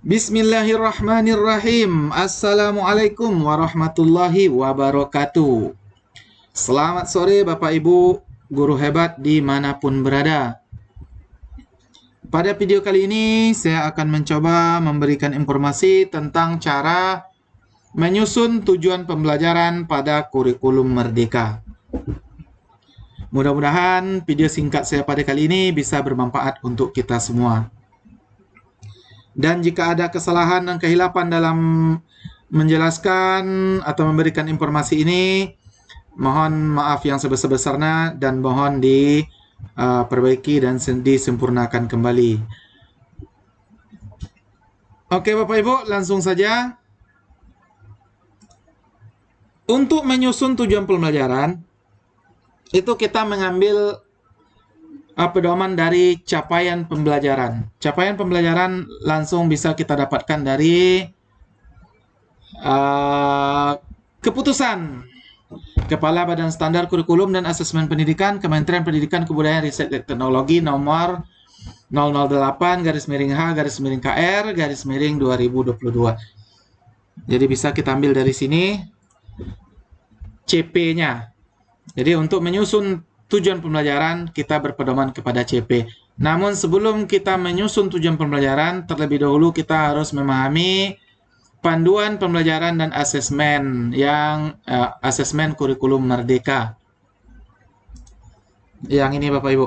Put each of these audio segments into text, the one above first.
Bismillahirrahmanirrahim. Assalamualaikum warahmatullahi wabarakatuh. Selamat sore Bapak Ibu, guru hebat dimanapun berada. Pada video kali ini saya akan mencoba memberikan informasi tentang cara menyusun tujuan pembelajaran pada kurikulum Merdeka. Mudah-mudahan video singkat saya pada kali ini bisa bermanfaat untuk kita semua. Dan jika ada kesalahan dan kehilapan dalam menjelaskan atau memberikan informasi ini, mohon maaf yang sebesar-besarnya dan mohon diperbaiki dan disempurnakan kembali. Oke Bapak Ibu, langsung saja. Untuk menyusun tujuan pembelajaran, itu kita mengambil pedoman dari capaian pembelajaran. Capaian pembelajaran langsung bisa kita dapatkan dari keputusan Kepala Badan Standar Kurikulum dan Asesmen Pendidikan Kementerian Pendidikan Kebudayaan Riset dan Teknologi nomor 008-KR-KR-2022. Jadi bisa kita ambil dari sini CP-nya. Jadi untuk menyusun tujuan pembelajaran, kita berpedoman kepada CP. Namun sebelum kita menyusun tujuan pembelajaran, terlebih dahulu kita harus memahami panduan pembelajaran dan asesmen yang asesmen kurikulum Merdeka. Yang ini Bapak Ibu.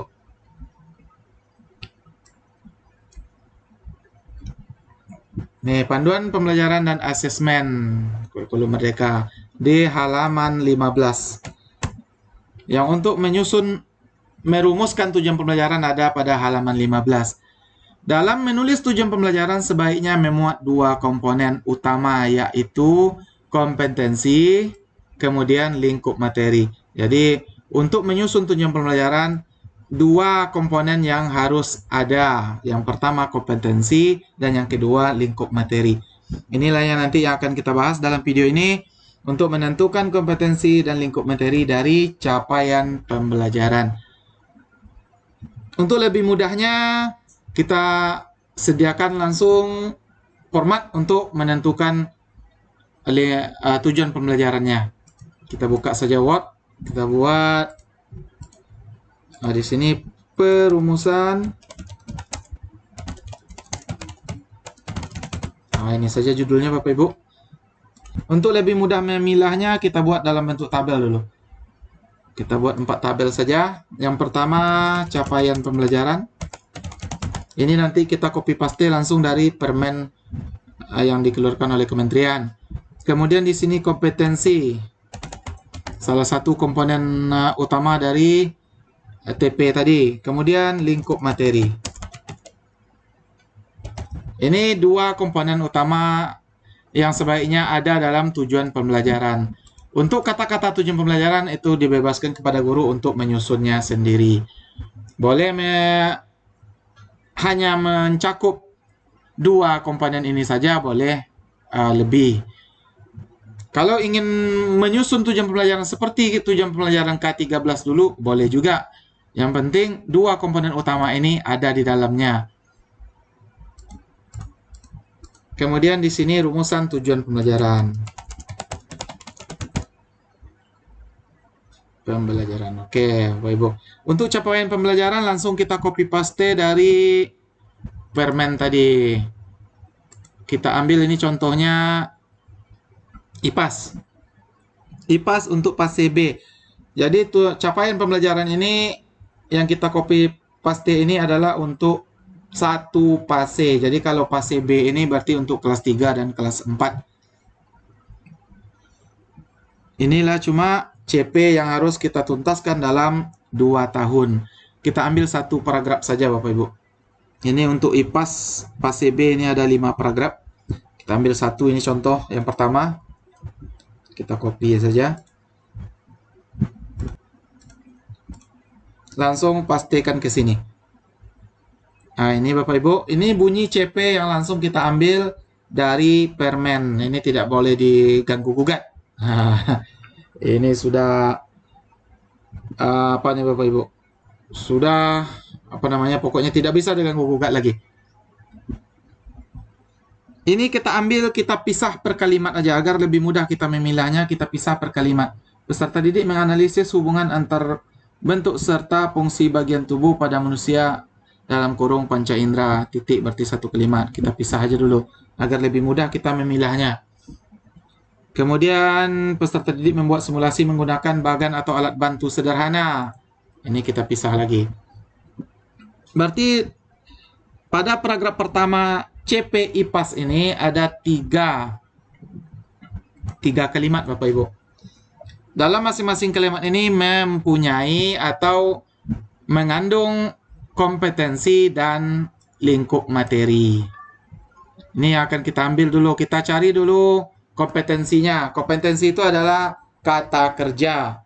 Nih, panduan pembelajaran dan asesmen kurikulum Merdeka di halaman 15. Yang untuk merumuskan tujuan pembelajaran ada pada halaman 15. Dalam menulis tujuan pembelajaran sebaiknya memuat dua komponen utama, yaitu kompetensi, kemudian lingkup materi. Jadi, untuk menyusun tujuan pembelajaran, dua komponen yang harus ada. Yang pertama kompetensi, dan yang kedua lingkup materi. Inilah yang nanti yang akan kita bahas dalam video ini, untuk menentukan kompetensi dan lingkup materi dari capaian pembelajaran. Untuk lebih mudahnya, kita sediakan langsung format untuk menentukan tujuan pembelajarannya. Kita buka saja Word, kita buat di sini perumusan. Ini saja judulnya Bapak Ibu. Untuk lebih mudah memilahnya, kita buat dalam bentuk tabel dulu. Kita buat 4 tabel saja. Yang pertama, capaian pembelajaran. Ini nanti kita copy paste langsung dari permen yang dikeluarkan oleh kementerian. Kemudian di sini kompetensi. Salah satu komponen utama dari TP tadi. Kemudian lingkup materi. Ini dua komponen utama yang sebaiknya ada dalam tujuan pembelajaran. Untuk kata-kata tujuan pembelajaran itu dibebaskan kepada guru untuk menyusunnya sendiri. Boleh hanya mencakup dua komponen ini saja, boleh lebih. Kalau ingin menyusun tujuan pembelajaran seperti tujuan pembelajaran K13 dulu, boleh juga. Yang penting dua komponen utama ini ada di dalamnya. Kemudian di sini rumusan tujuan pembelajaran. Oke, Bapak Ibu. Untuk capaian pembelajaran langsung kita copy paste dari permen tadi. Kita ambil ini contohnya IPAS. IPAS untuk fase B. Jadi capaian pembelajaran ini yang kita copy paste ini adalah untuk satu fase. Jadi kalau fase B ini berarti untuk kelas 3 dan kelas 4. Inilah cuma CP yang harus kita tuntaskan dalam 2 tahun. Kita ambil satu paragraf saja Bapak Ibu. Ini untuk IPAS fase B ini ada 5 paragraf. Kita ambil satu, ini contoh yang pertama. Kita copy saja. Langsung pastikan ke sini. Nah, ini Bapak Ibu, ini bunyi CP yang langsung kita ambil dari permen. Ini tidak boleh diganggu gugat. Nah, ini sudah apa nih Bapak Ibu? Sudah pokoknya tidak bisa diganggu gugat lagi. Ini kita ambil, kita pisah per kalimat aja agar lebih mudah kita memilahnya. Kita pisah per kalimat. Peserta didik menganalisis hubungan antar bentuk serta fungsi bagian tubuh pada manusia dalam kurung panca indera. Titik berarti satu kalimat. Kita pisah aja dulu agar lebih mudah kita memilahnya. Kemudian peserta didik membuat simulasi menggunakan bagan atau alat bantu sederhana. Ini kita pisah lagi. Berarti pada paragraf pertama CP IPAS ini ada tiga kalimat Bapak Ibu. Dalam masing-masing kalimat ini mempunyai atau mengandung kompetensi dan lingkup materi. Ini akan kita ambil dulu, kita cari dulu kompetensinya. Kompetensi itu adalah kata kerja.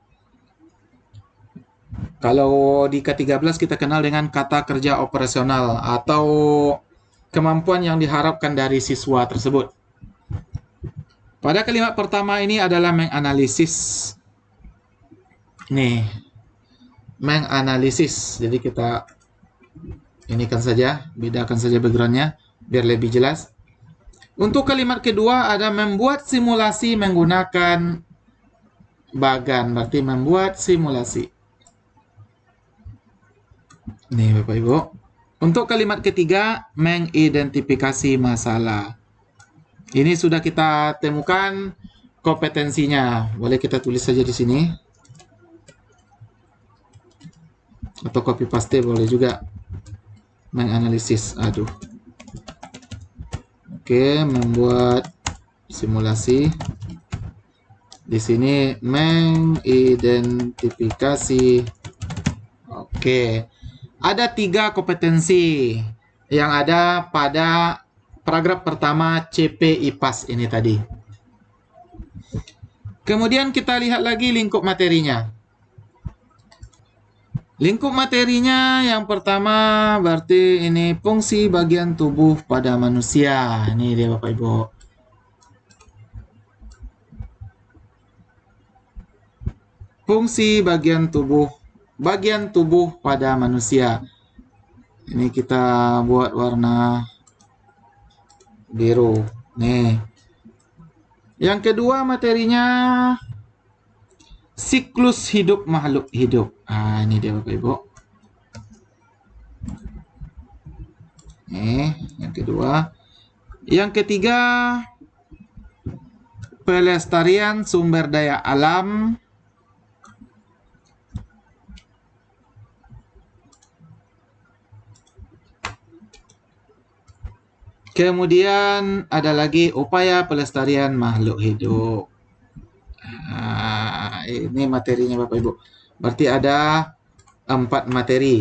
Kalau di ke-13 kita kenal dengan kata kerja operasional atau kemampuan yang diharapkan dari siswa tersebut. Pada kalimat pertama ini adalah menganalisis. Nih, menganalisis. Jadi kita inikan saja, bedakan saja backgroundnya biar lebih jelas. Untuk kalimat kedua ada membuat simulasi menggunakan bagan, berarti membuat simulasi. Nih Bapak Ibu. Untuk kalimat ketiga, mengidentifikasi masalah. Ini sudah kita temukan kompetensinya. Boleh kita tulis saja di sini. Atau copy paste boleh juga. Menganalisis. Aduh. Oke, membuat simulasi. Di sini mengidentifikasi. Oke. Ada tiga kompetensi yang ada pada paragraf pertama CP IPAS ini tadi. Kemudian kita lihat lagi lingkup materinya. Lingkup materinya yang pertama berarti ini fungsi bagian tubuh pada manusia. Ini dia Bapak Ibu. Fungsi bagian tubuh pada manusia. Ini kita buat warna biru. Nih. Yang kedua materinya siklus hidup makhluk hidup. Ini dia Bapak Ibu. Nih, yang kedua. Yang ketiga pelestarian sumber daya alam. Kemudian ada lagi upaya pelestarian makhluk hidup. Ini materinya Bapak Ibu. Berarti ada 4 materi.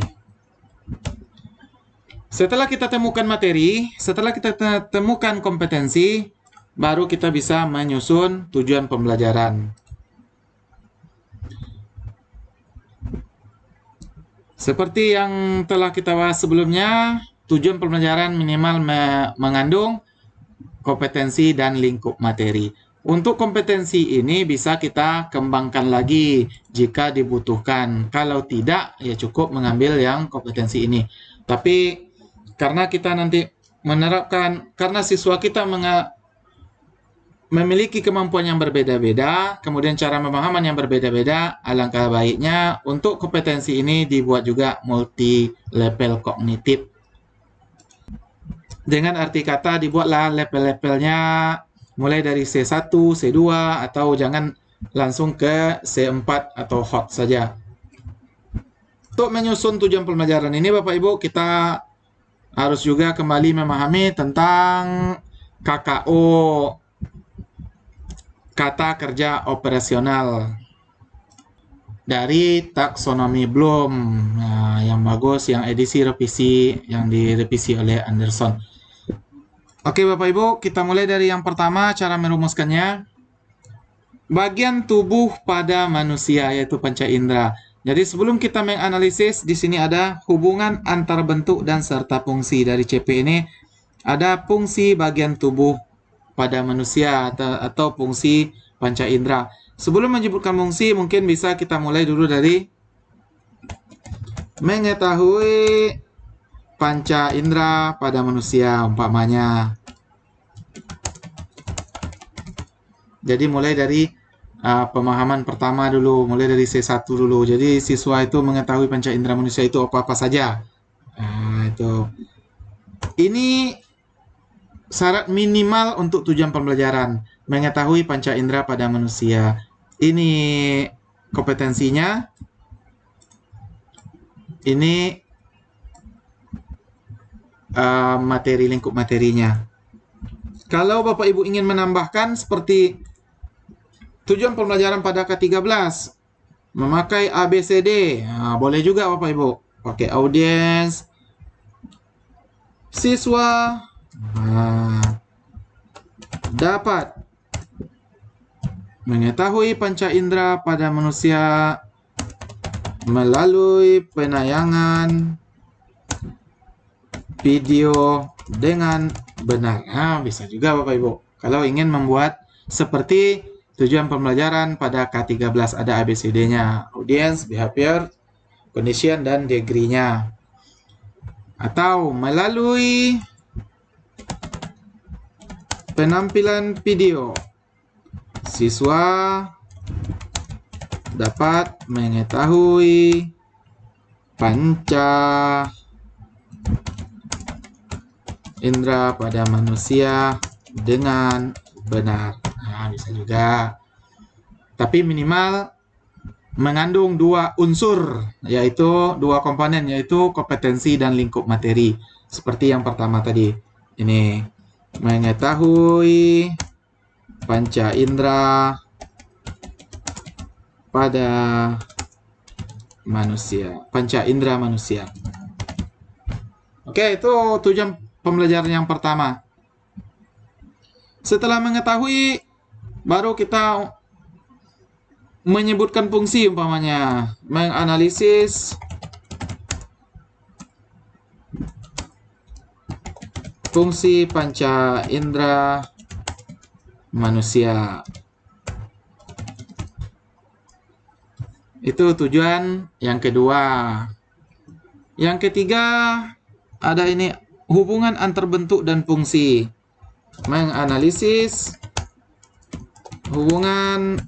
Setelah kita temukan materi, setelah kita temukan kompetensi, baru kita bisa menyusun tujuan pembelajaran. Seperti yang telah kita bahas sebelumnya, tujuan pembelajaran minimal mengandung kompetensi dan lingkup materi. Untuk kompetensi ini bisa kita kembangkan lagi jika dibutuhkan. Kalau tidak, ya cukup mengambil yang kompetensi ini. Tapi karena kita nanti menerapkan, karena siswa kita memiliki kemampuan yang berbeda-beda, kemudian cara pemahaman yang berbeda-beda, alangkah baiknya untuk kompetensi ini dibuat juga multi-level kognitif. Dengan arti kata dibuatlah level-levelnya mulai dari C1, C2, atau jangan langsung ke C4 atau hot saja. Untuk menyusun tujuan pembelajaran ini Bapak Ibu, kita harus juga kembali memahami tentang KKO, kata kerja operasional, dari taksonomi Bloom. Nah, yang bagus, yang edisi revisi, yang direvisi oleh Anderson. Oke Bapak Ibu, kita mulai dari yang pertama, cara merumuskannya. Bagian tubuh pada manusia, yaitu panca indera. Jadi sebelum kita menganalisis, di sini ada hubungan antar bentuk dan serta fungsi. Dari CP ini ada fungsi bagian tubuh pada manusia atau fungsi panca indera. Sebelum menyebutkan fungsi, mungkin bisa kita mulai dulu dari mengetahui panca indera pada manusia, umpamanya Jadi mulai dari pemahaman pertama dulu, mulai dari C1 dulu. Jadi siswa itu mengetahui panca indera manusia itu apa-apa saja. Itu. Ini syarat minimal untuk tujuan pembelajaran, mengetahui panca indera pada manusia. Ini kompetensinya. Ini materi lingkup materinya. Kalau Bapak Ibu ingin menambahkan seperti tujuan pembelajaran pada K13, memakai ABCD, boleh juga Bapak Ibu. Pakai audiens, siswa dapat mengetahui panca indera pada manusia melalui penayangan video dengan benar. Bisa juga Bapak Ibu. Kalau ingin membuat seperti tujuan pembelajaran pada K13, ada ABCD-nya, audience, behavior, condition, dan degree-nya. Atau melalui penampilan video, siswa dapat mengetahui panca indera pada manusia dengan benar. Bisa juga. Tapi minimal mengandung dua unsur, yaitu dua komponen, yaitu kompetensi dan lingkup materi. Seperti yang pertama tadi. Ini mengetahui panca indera pada manusia, panca indera manusia. Oke, itu tujuan pembelajaran yang pertama. Setelah mengetahui, baru kita menyebutkan fungsi, umpamanya menganalisis fungsi panca indera manusia. Itu tujuan yang kedua. Yang ketiga, ada ini hubungan antar bentuk dan fungsi. Menganalisis hubungan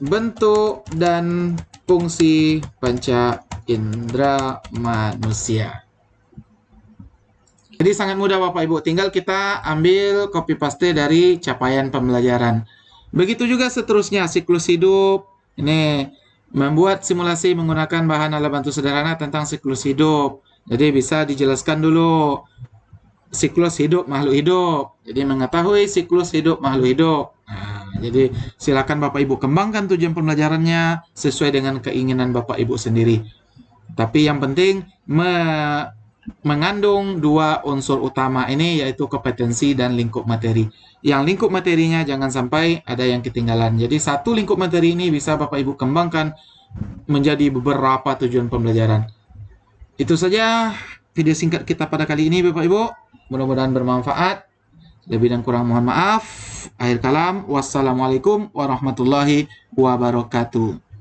bentuk dan fungsi panca indera manusia. Jadi sangat mudah Bapak Ibu, tinggal kita ambil copy paste dari capaian pembelajaran. Begitu juga seterusnya, siklus hidup. Ini membuat simulasi menggunakan bahan alat bantu sederhana tentang siklus hidup. Jadi bisa dijelaskan dulu siklus hidup makhluk hidup. Jadi mengetahui siklus hidup makhluk hidup. Jadi silakan Bapak Ibu kembangkan tujuan pembelajarannya sesuai dengan keinginan Bapak Ibu sendiri. Tapi yang penting mengandung dua unsur utama ini, yaitu kompetensi dan lingkup materi. Yang lingkup materinya jangan sampai ada yang ketinggalan. Jadi satu lingkup materi ini bisa Bapak Ibu kembangkan menjadi beberapa tujuan pembelajaran. Itu saja video singkat kita pada kali ini Bapak Ibu. Mudah-mudahan bermanfaat. Lebih dan kurang mohon maaf. Akhir kalam. Wassalamualaikum warahmatullahi wabarakatuh.